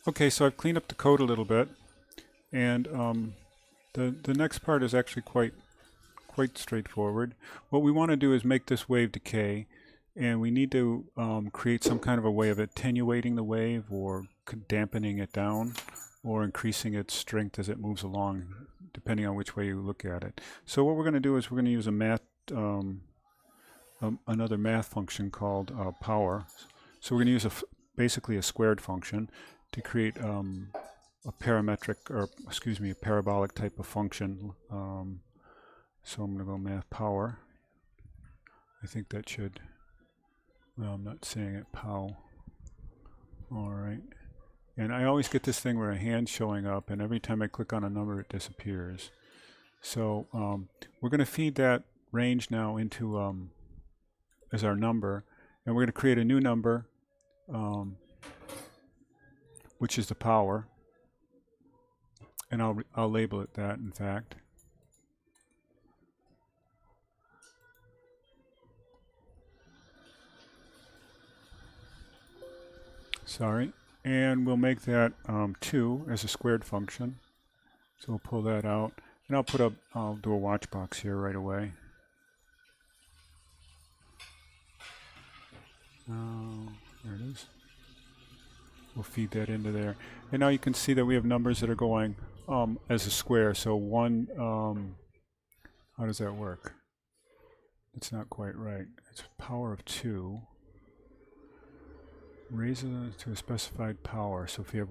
Okay, so I've cleaned up the code a little bit, and the next part is actually quite straightforward. What we want to do is make this wave decay, and we need to create some kind of a way of attenuating the wave or dampening it down or increasing its strength as it moves along, depending on which way you look at it. So what we're going to do is we're going to use a another math function called power. So we're going to use basically a squared function to create a parametric, or excuse me, a parabolic type of function. So I'm going to go math power. I think that should, well, I'm not saying it, pow. All right. And I always get this thing where a hand's showing up, and every time I click on a number, it disappears. So we're going to feed that range now into as our number, and we're going to create a new number, which is the power, and I'll label it that, in fact. Sorry. And we'll make that 2 as a squared function. So we'll pull that out. And I'll do a watch box here right away. There it is. We'll feed that into there. And now you can see that we have numbers that are going as a square. So 1, how does that work? It's not quite right. It's power of 2. Raises to a specified power. So if you have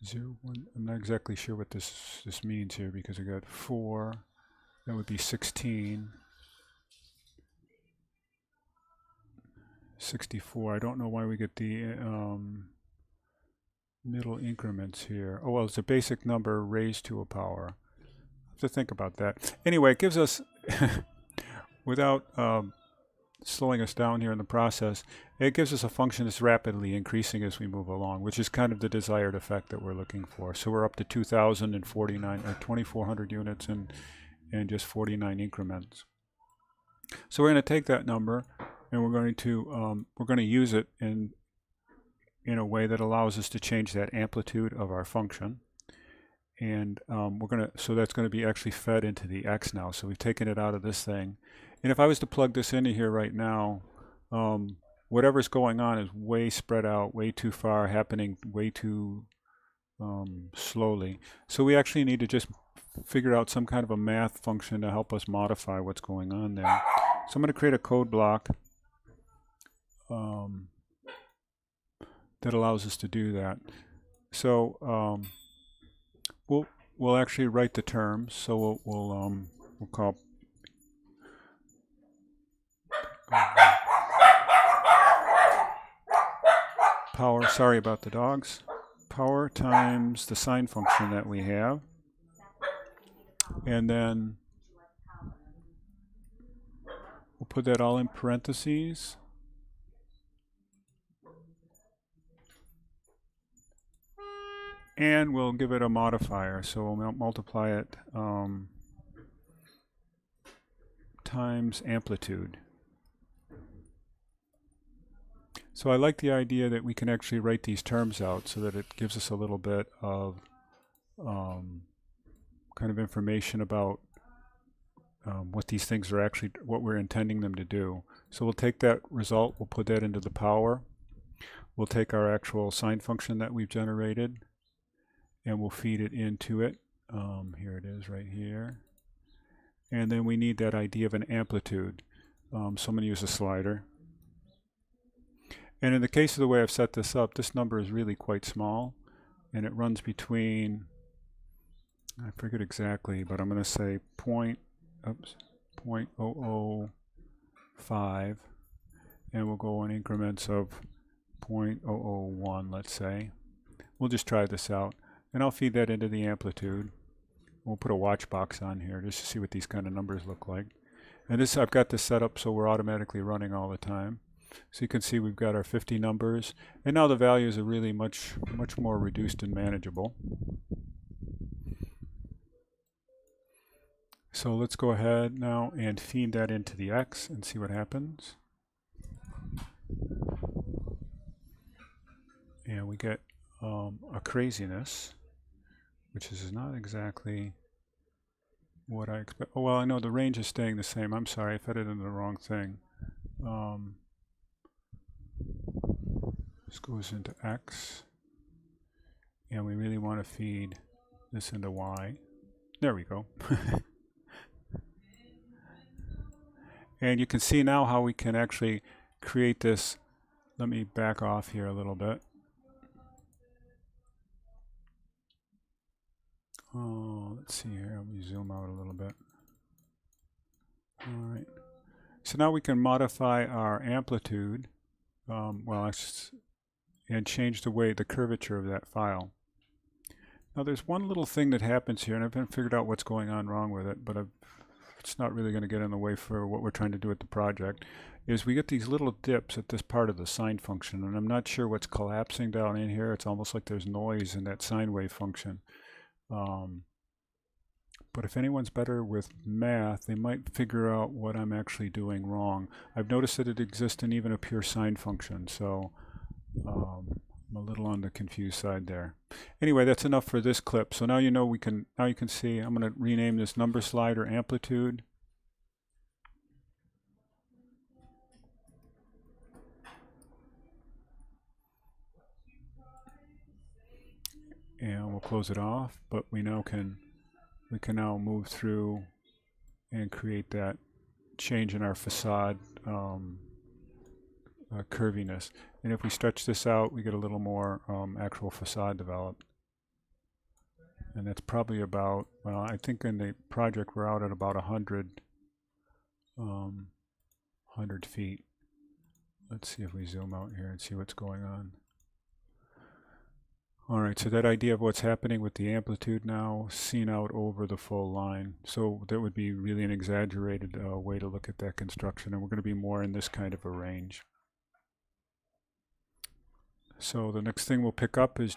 0, 1, I'm not exactly sure what this means here, because I got 4, that would be 16, 64. I don't know why we get the middle increments here. Oh, well, it's a basic number raised to a power. I have to think about that. Anyway, it gives us, without slowing us down here in the process, it gives us a function that's rapidly increasing as we move along, which is kind of the desired effect that we're looking for. So we're up to 2,049 or 2,400 units and just 49 increments. So we're going to take that number and we're going to use it in a way that allows us to change that amplitude of our function. And so that's going to be actually fed into the x now. So we've taken it out of this thing. And if I was to plug this into here right now, whatever's going on is way spread out, way too far, happening way too slowly. So we actually need to just figure out some kind of a math function to help us modify what's going on there. So I'm going to create a code block that allows us to do that. So we'll actually write the terms. So we'll call power, sorry about the dogs, power times the sine function that we have, and then we'll put that all in parentheses, and we'll give it a modifier, so we'll multiply it times amplitude. So I like the idea that we can actually write these terms out so that it gives us a little bit of kind of information about what these things are actually, what we're intending them to do. So we'll take that result, we'll put that into the power, we'll take our actual sine function that we've generated, and we'll feed it into it. Here it is right here. And then we need that idea of an amplitude. So I'm going to use a slider. And in the case of the way I've set this up, this number is really quite small, and it runs between, I forget exactly, but I'm going to say 0.005, and we'll go in increments of 0.001, let's say. We'll just try this out, and I'll feed that into the amplitude. We'll put a watch box on here just to see what these kind of numbers look like. And this, I've got this set up so we're automatically running all the time. So you can see we've got our 50 numbers, and now the values are really much more reduced and manageable. So let's go ahead now and feed that into the x and see what happens. And we get a craziness, which is not exactly what I expect. Oh, well, I know the range is staying the same. I'm sorry, I fed it into the wrong thing. This goes into X, and we really want to feed this into Y. There we go. And you can see now how we can actually create this. Let me back off here a little bit. Oh, let's see here. Let me zoom out a little bit. All right. So now we can modify our amplitude, and change the curvature of that file. Now there's one little thing that happens here, and I haven't figured out what's going on wrong with it, but it's not really going to get in the way for what we're trying to do with the project, is we get these little dips at this part of the sine function, and I'm not sure what's collapsing down in here. It's almost like there's noise in that sine wave function. But if anyone's better with math, they might figure out what I'm actually doing wrong. I've noticed that it exists in even a pure sine function, so I'm a little on the confused side there. Anyway, that's enough for this clip. So now you know now you can see I'm going to rename this number slider amplitude. And we'll close it off, but we can now move through and create that change in our facade curviness. And if we stretch this out, we get a little more actual facade developed. And that's probably about, well, I think in the project we're out at about 100 feet. Let's see if we zoom out here and see what's going on. All right, so that idea of what's happening with the amplitude now seen out over the full line. So that would be really an exaggerated way to look at that construction, and we're going to be more in this kind of a range. So the next thing we'll pick up is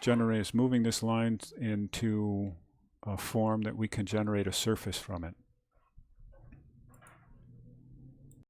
moving this line into a form that we can generate a surface from it.